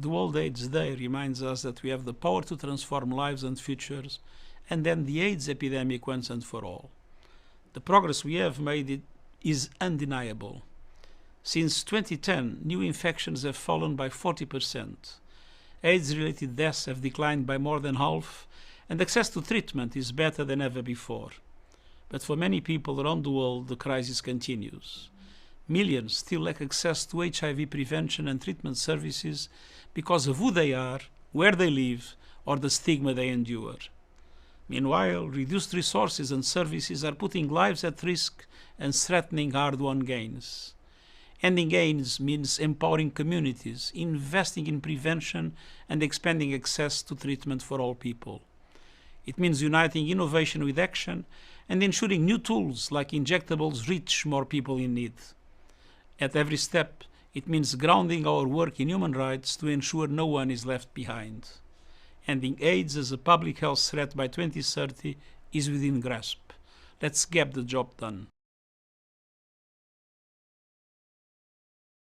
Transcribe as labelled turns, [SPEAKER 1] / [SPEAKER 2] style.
[SPEAKER 1] The World AIDS Day reminds us that we have the power to transform lives and futures, and end the AIDS epidemic once and for all. The progress we have made is undeniable. Since 2010, new infections have fallen by 40%. AIDS-related deaths have declined by more than half, and access to treatment is better than ever before. But for many people around the world, the crisis continues. Millions still lack access to HIV prevention and treatment services because of who they are, where they live, or the stigma they endure. Meanwhile, reduced resources and services are putting lives at risk and threatening hard-won gains. Ending AIDS means empowering communities, investing in prevention, and expanding access to treatment for all people. It means uniting innovation with action and ensuring new tools like injectables reach more people in need. At every step, it means grounding our work in human rights to ensure no one is left behind. Ending AIDS as a public health threat by 2030 is within grasp. Let's get the job done.